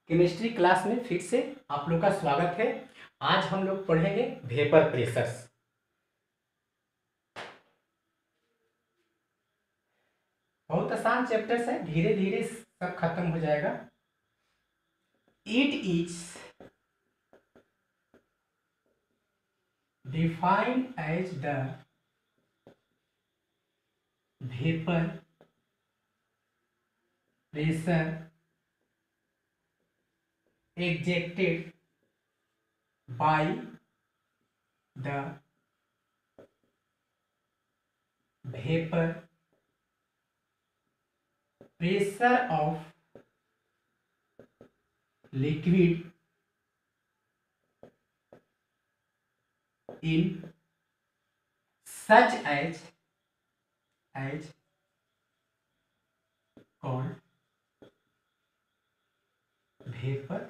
Chemistry class में फिर से आप लोग का स्वागत है। आज हम लोग पढ़ेंगे वेपर प्रेशर्स। बहुत आसान चैप्टर्स है, धीरे धीरे सब खत्म हो जाएगा। It is defined as the vapour pressure exerted by the vapor pressure of liquid in such as called vapor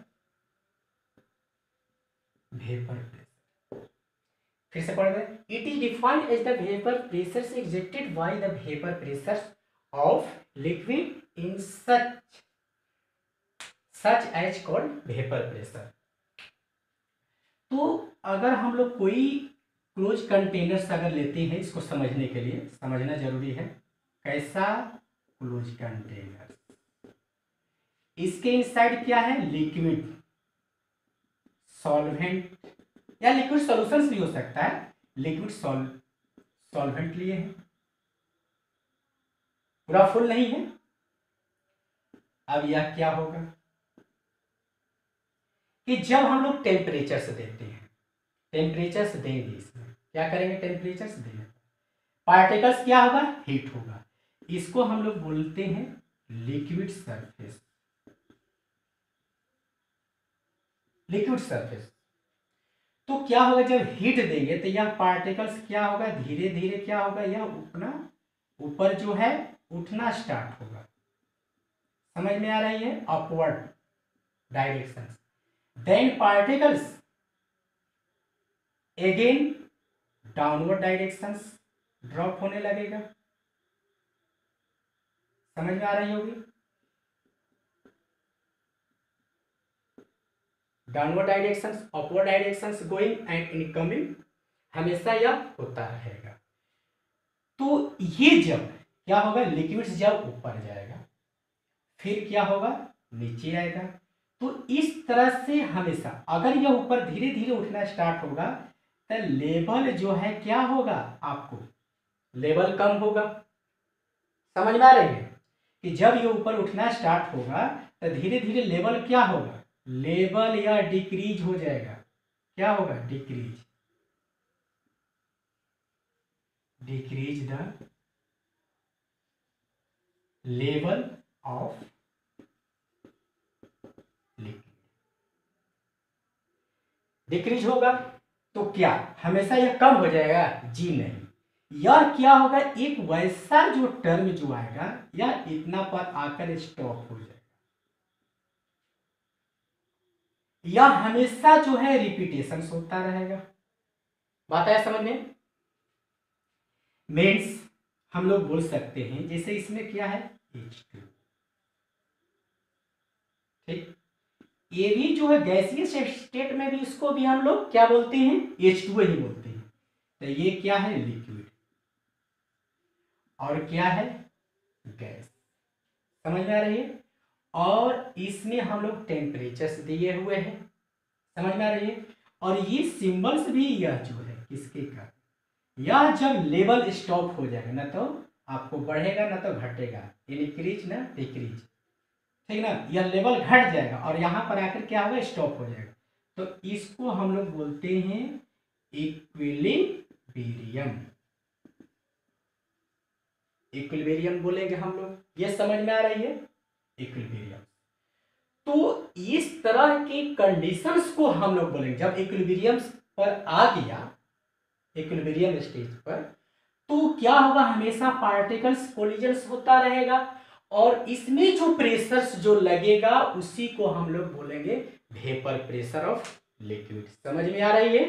pressure। फिर से पढ़ रहे। It is defined as the vapour pressure exerted by the vapour pressure of liquid in such as called vapour pressure. तो अगर हम लोग कोई close containers अगर लेते हैं, इसको समझने के लिए समझना जरूरी है। कैसा क्लोज कंटेनर, इसके इनसाइड क्या है? लिक्विड सॉल्वेंट या लिक्विड सॉल्यूशंस भी हो सकता है। लिक्विड सॉल्वेंट लिए हैं, पूरा फुल नहीं है। अब यह क्या होगा कि जब हम लोग टेम्परेचर से देते हैं, टेम्परेचर से देंगे, इसमें क्या करेंगे? टेम्परेचर से देंगे, पार्टिकल्स क्या होगा? हीट होगा। इसको हम लोग बोलते हैं लिक्विड सरफेस। लिक्विड सरफेस तो क्या होगा? जब हीट देंगे तो यह पार्टिकल्स क्या होगा? धीरे धीरे क्या होगा? यह अपना ऊपर जो है उठना स्टार्ट होगा। समझ में आ रही है? Upward direction. Then particles again downward directions drop होने लगेगा। समझ में आ रही होगी? Downward directions, upward directions, going and incoming, हमेशा यह होता रहेगा। तो ये जब क्या होगा? लिक्विड जब ऊपर जाएगा, फिर क्या होगा? नीचे आएगा। तो इस तरह से हमेशा अगर यह ऊपर धीरे धीरे उठना स्टार्ट होगा तो लेवल जो है क्या होगा? आपको लेवल कम होगा। समझ में आ रही है कि जब ये ऊपर उठना स्टार्ट होगा तो धीरे धीरे लेवल क्या होगा? लेवल या डिक्रीज हो जाएगा। क्या होगा? Decrease the level of liquid. Decrease होगा तो क्या हमेशा यह कम हो जाएगा? जी नहीं, यह क्या होगा? एक वैसा जो टर्म जो आएगा यह इतना पर आकर स्टॉप हो जाएगा। यह हमेशा जो है रिपीटेशन होता रहेगा। बात आया समझ में? मीन्स हम लोग बोल सकते हैं जैसे इसमें क्या है? H2। ठीक, ये भी जो है गैसीय स्टेट में भी इसको भी हम लोग क्या बोलते हैं? H2 ही बोलते हैं। तो ये क्या है? लिक्विड, और क्या है? गैस। समझ में आ रही है? और इसमें हम लोग टेम्परेचर्स दिए हुए हैं। समझ में आ रही है? और ये सिंबल्स भी यह जो है किसके का? यह जब लेवल स्टॉप हो जाएगा ना तो आपको बढ़ेगा ना तो घटेगा, इंक्रीज ना डिक्रीज। ठीक ना? यह लेवल घट जाएगा और यहां पर आकर क्या होगा? स्टॉप हो जाएगा। तो इसको हम लोग बोलते हैं इक्विलिब्रियम। इक्विलिब्रियम बोलेंगे हम लोग। ये समझ में आ रही है? इक्विलिब्रियम। तो इस तरह की कंडीशंस को हम लोग बोलेंगे जब इक्विलिब्रियम पर आ गया, इक्विलिब्रियम स्टेज पर, तो क्या होगा? हमेशा पार्टिकल्स कोलिजन्स होता रहेगा और इसमें जो प्रेशर्स जो लगेगा उसी को हम लोग बोलेंगे वेपर प्रेशर ऑफ लिक्विड। समझ में आ रही है?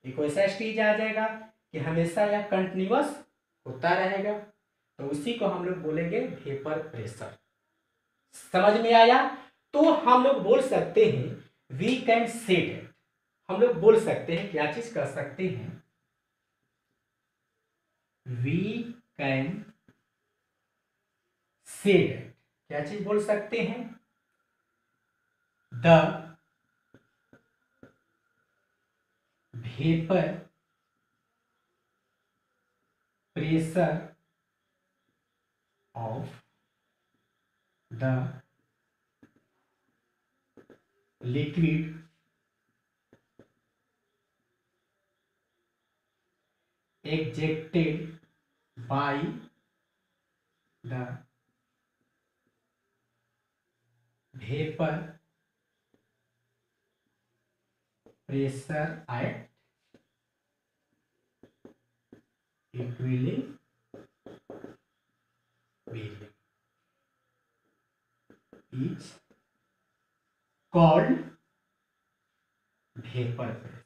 एक वैसा स्टेज आ जाएगा कि हमेशा यह कंटिन्यूअस होता रहेगा, तो उसी को हम लोग बोलेंगे वेपर प्रेशर। समझ में आया? तो हम लोग बोल सकते हैं वी कैन से दैट, हम लोग बोल सकते हैं क्या चीज कर सकते हैं, वी कैन से दैट, क्या चीज बोल सकते हैं, the vapour pressure of the liquid ejected by the vapor pressure at equilibrium is called vapor pressure.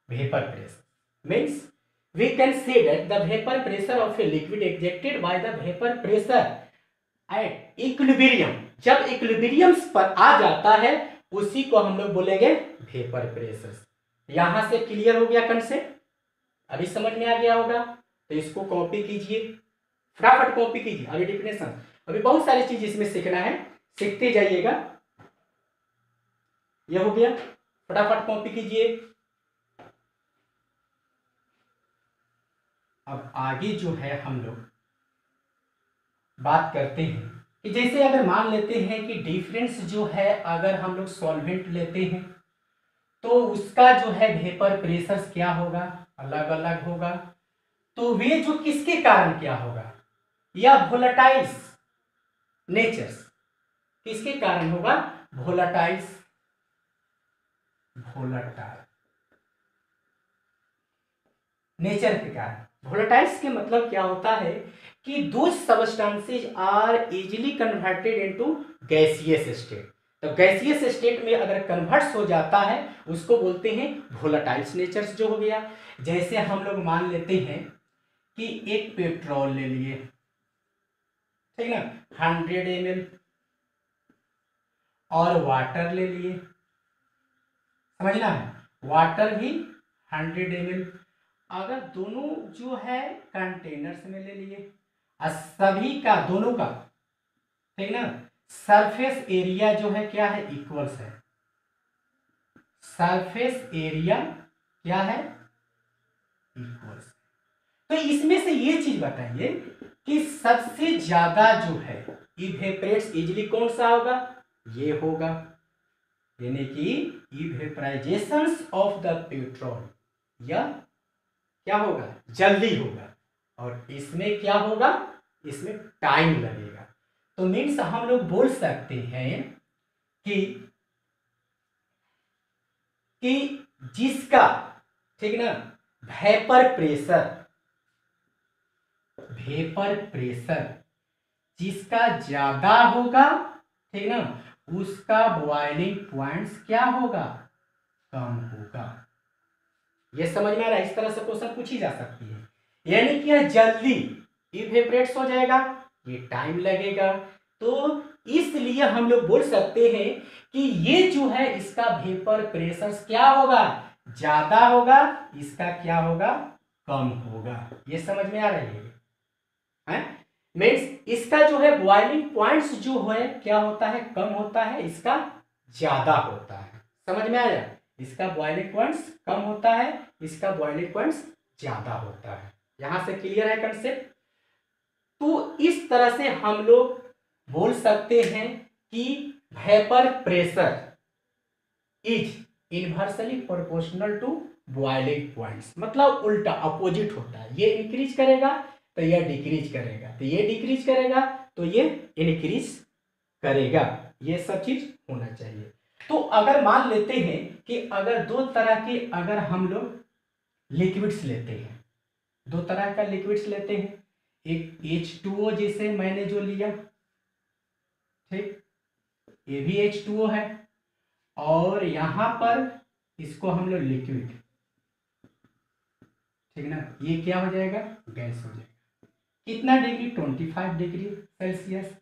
Vapor pressure means we can say that the vapor pressure of a liquid ejected by the vapor pressure at equilibrium, जब equilibrium पर आ जाता है उसी को हम लोग बोलेंगे vapour pressure. यहां से क्लियर हो गया कंसेप्ट, अभी समझ में आ गया होगा, तो इसको कॉपी कीजिए, फटाफट कॉपी कीजिए। अभी डिफिनेशन, अभी बहुत सारी चीज इसमें सीखना है, सीखते जाइएगा। यह हो गया, फटाफट कॉपी कीजिए। अब आगे जो है हम लोग बात करते हैं कि जैसे अगर मान लेते हैं कि डिफरेंस जो है अगर हम लोग सॉल्वेंट लेते हैं तो उसका जो है वेपर प्रेशर क्या होगा, अलग अलग होगा। तो वे जो किसके कारण क्या होगा, या वोलेटाइल्स नेचर्स, किसके कारण होगा, वोलेटाइल्स, वोलेटाइल नेचर के कारण। वोलेटाइल्स के मतलब क्या होता है कि दो substances are easily converted into gaseous state. तो गैसियस स्टेट में अगर कन्वर्ट्स हो जाता है उसको बोलते हैं वोलेटाइल्स नेचर्स जो हो गया। जैसे हम लोग मान लेते हैं कि एक पेट्रोल ले लिए, ठीक ना, 100 ml, और वाटर ले लिए, समझना है, वाटर भी 100 ml। अगर दोनों जो है कंटेनर्स में ले लिए और सभी का, दोनों का, ठीक ना, सरफेस एरिया जो है क्या है, इक्वल्स है। सरफेस एरिया क्या है, इक्वल्स। तो इसमें से ये चीज बताइए कि सबसे ज्यादा जो है इवेपोरेट्स इजीली कौन सा होगा, ये होगा, यानी कि इवेपोराइजेशन ऑफ द पेट्रोल, या क्या होगा, जल्दी होगा, और इसमें क्या होगा, इसमें टाइम लगेगा। तो मीन्स हम लोग बोल सकते हैं कि जिसका, ठीक ना, वेपर प्रेशर, वेपर प्रेशर जिसका ज्यादा होगा, ठीक ना, उसका बॉइलिंग पॉइंट्स क्या होगा, कम होगा। ये समझ में आ रहा है, इस तरह से क्वेश्चन पूछी जा सकती है। यानी कि यह जल्दी इवेपोरेट्स हो जाएगा, ये टाइम लगेगा। तो इसलिए हम लोग बोल सकते हैं कि ये जो है इसका वेपर प्रेशर क्या होगा, ज्यादा होगा, इसका क्या होगा, कम होगा। ये समझ में आ रही है? मीन्स इसका जो है बॉइलिंग पॉइंट्स जो है क्या होता है, कम होता है, इसका ज्यादा होता है। समझ में आया, इसका बॉइलिंग पॉइंट्स कम होता है, इसका बॉइलिंग पॉइंट्स ज्यादा होता है। यहां से क्लियर है कंसेप्ट? तो इस तरह से हम लोग बोल सकते हैं कि vapour pressure is inversely proportional to boiling points, मतलब उल्टा, अपोजिट होता है। ये इंक्रीज करेगा तो यह डिक्रीज करेगा, तो ये डिक्रीज करेगा तो ये इंक्रीज करेगा। ये सब चीज होना चाहिए। तो अगर मान लेते हैं कि अगर दो तरह के, अगर हम लोग लिक्विड्स लेते हैं, दो तरह का लिक्विड्स लेते हैं, एक H2O जैसे मैंने जो लिया, ठीक, ये भी H2O है, और यहां पर इसको हम लोग लिक्विड, ठीक ना, ये क्या हो जाएगा, गैस हो जाएगा। कितना डिग्री, 25 डिग्री सेल्सियस।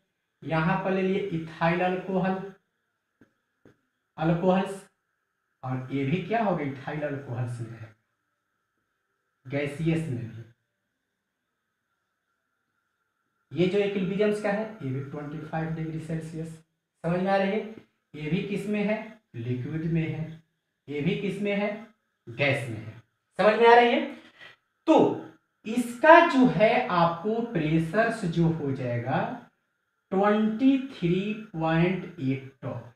यहाँ पर ले लिए इथाइल अल्कोहल, अल्कोहल्स, और ये भी क्या होगा, इथाइल अल्कोहल्स में है, गैसियस में भी। ये जो इक्विलिब्रियम्स का है ये भी 25 डिग्री सेल्सियस। समझ में आ रही है? ये भी किस में है, लिक्विड में है, ये भी किस में है, गैस में है। समझ में आ रही है? तो इसका जो है आपको प्रेशर जो हो जाएगा 23.8 टॉर।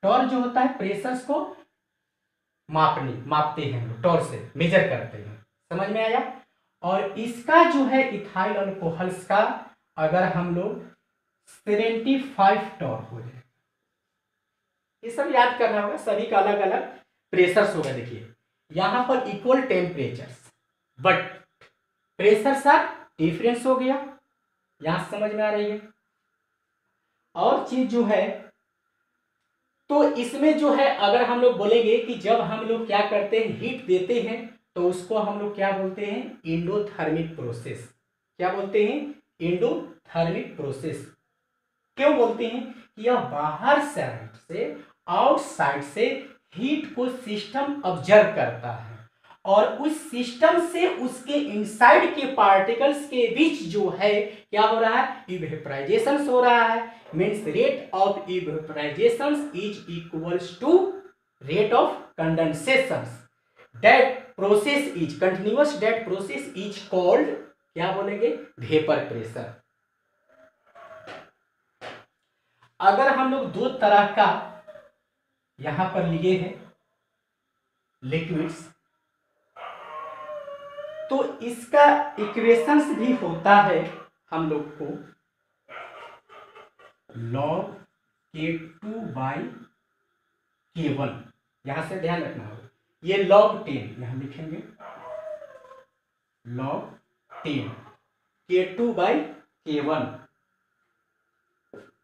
टॉर जो होता है प्रेशर्स को मापते हैं हम लोग, टॉर से मेजर करते हैं। समझ में आया? और इसका जो है इथाइल अल्कोहल्स का अगर हम लोग 75 टॉर हो जाए, ये सब याद करना होगा, सभी का अलग अलग प्रेशर्स होगा। देखिए यहां पर equal temperatures but pressures are difference हो गया, यहां समझ में आ रही है? और चीज जो है, तो इसमें जो है अगर हम लोग बोलेंगे कि जब हम लोग क्या करते हैं, हीट देते हैं, तो उसको हम लोग क्या बोलते हैं, एंडोथर्मिक प्रोसेस। क्या बोलते हैं, एंडोथर्मिक प्रोसेस। क्यों बोलते हैं कि यह बाहर साइड से, आउटसाइड से हीट को सिस्टम ऑब्जर्व करता है और उस सिस्टम से उसके इनसाइड के पार्टिकल्स के बीच जो है क्या हो रहा है, इवेपोराइजेशन हो रहा है। Means rate of evaporation is equals to rate of condensation. That process is continuous, that process is called, क्या बोलेंगे, वेपर प्रेशर। अगर हम लोग दो तरह का यहां पर लिए हैं लिक्विड्स, तो इसका इक्वेशंस भी होता है हम लोग को log K2/K1। यहां से ध्यान रखना होगा, ये log 10 यहां लिखेंगे, log 10 K2/K1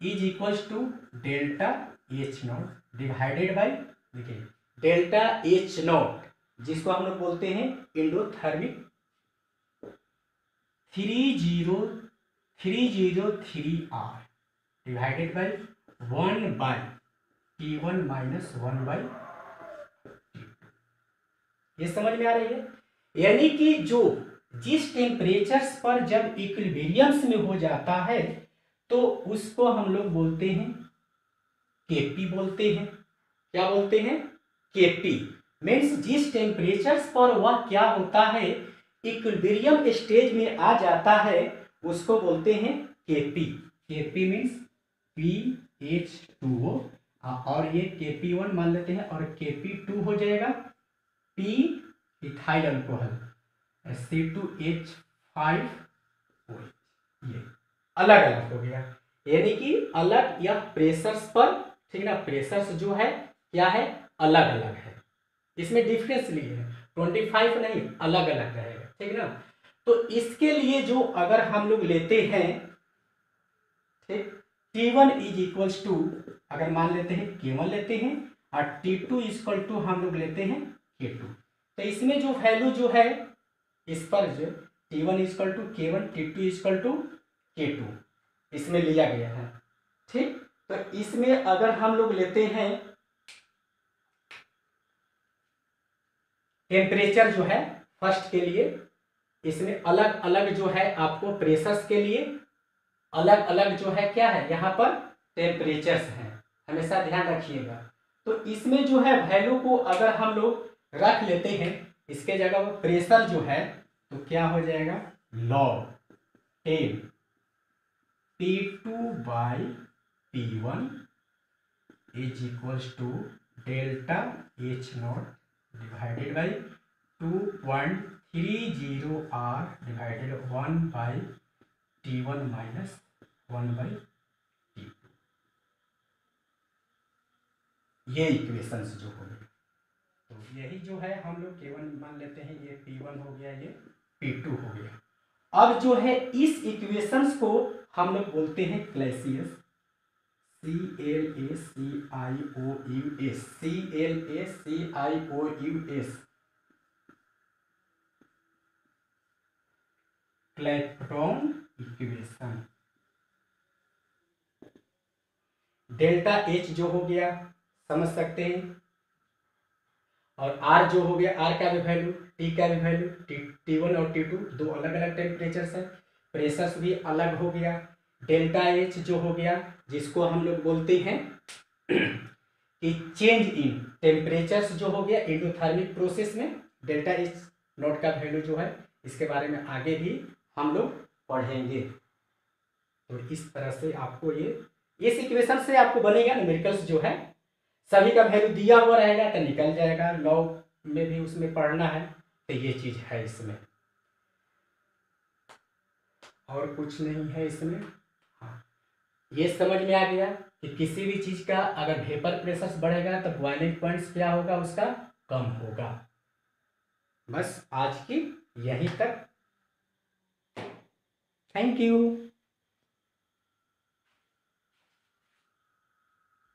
is equals to delta H nought divided by, देखिए डेल्टा H नॉट जिसको हम लोग बोलते हैं endothermic 3003R divided by 1/T1 minus 1/T2। ये समझ में आ रही है? यानी कि जो जिस टेम्परेचर्स पर जब इक्विलिब्रियम्स में हो जाता है तो उसको हम लोग बोलते हैं केपी बोलते हैं। क्या बोलते हैं, केपी। मीन्स जिस टेम्परेचर्स पर वह क्या होता है, इक्विलिब्रियम स्टेज में आ जाता है, उसको बोलते हैं केपी। केपी मीन्स PH2O, और ये KP1 मान लेते हैं और KP2 हो जाएगा P इथाइल अल्कोहल C2H5O। ये अलग अलग हो गया, यानी कि अलग या प्रेशर्स पर, ठीक ना, प्रेशर्स जो है क्या है, अलग अलग है, इसमें डिफरेंस लिए है, 25 नहीं, अलग अलग रहेगा, ठीक ना। तो इसके लिए जो अगर हम लोग लेते हैं, ठीक, T1 इज इक्वल्स टू, अगर मान लेते हैं K1 लेते हैं और T2 इक्वल टू हम लोग लेते हैं K2, तो इसमें जो वैल्यू जो है इस पर जो T1 equal to K1, T2 equal to K2 इसमें लिया गया है, ठीक। तो इसमें अगर हम लोग लेते हैं टेम्परेचर जो है फर्स्ट के लिए, इसमें अलग अलग जो है आपको प्रेशर्स के लिए अलग अलग जो है क्या है, यहाँ पर टेम्परेचर्स हैं, हमेशा ध्यान रखिएगा। तो इसमें जो है वैल्यू को अगर हम लोग रख लेते हैं इसके जगह पर प्रेशर जो है, तो क्या हो जाएगा, log 10 P2/P1 is equals to delta H nought divided by 2.30R divided 1/T1 minus 1/T2। ये इक्वेशंस जो हो गए, तो यही जो है हम लोग K1 मान लेते हैं, ये P1 हो गया, ये P2 हो गया। अब जो है इस इक्वेशंस को हम लोग बोलते हैं Clausius, CLACIOUS, CLACIOUS। Clapeyron equation. Delta H जो हो गया समझ सकते हैं, और आर जो हो गया, आर का भी वैल्यू, टी का भी वैल्यू, T1 और T2 दो अलग अलग टेम्परेचर्स है, प्रेशर्स भी अलग हो गया। डेल्टा एच जो हो गया, जिसको हम लोग बोलते हैं कि चेंज इन टेम्परेचर्स जो हो गया एंडोथर्मिक प्रोसेस में, डेल्टा एच नॉट का वैल्यू जो है, इसके बारे में आगे भी हम लोग पढ़ेंगे। तो इस तरह से आपको ये इस इक्वेशन से आपको बनेगा न्यूमेरिकल्स जो है, सभी का वैल्यू दिया हुआ रहेगा तो निकल जाएगा, लॉ में भी उसमें पढ़ना है, तो ये चीज है इसमें, और कुछ नहीं है इसमें। हाँ, ये समझ में आ गया कि किसी भी चीज का अगर वेपर प्रेशर बढ़ेगा तो बॉइलिंग पॉइंट्स क्या होगा, उसका कम होगा। बस आज की यहीं तक, थैंक यू।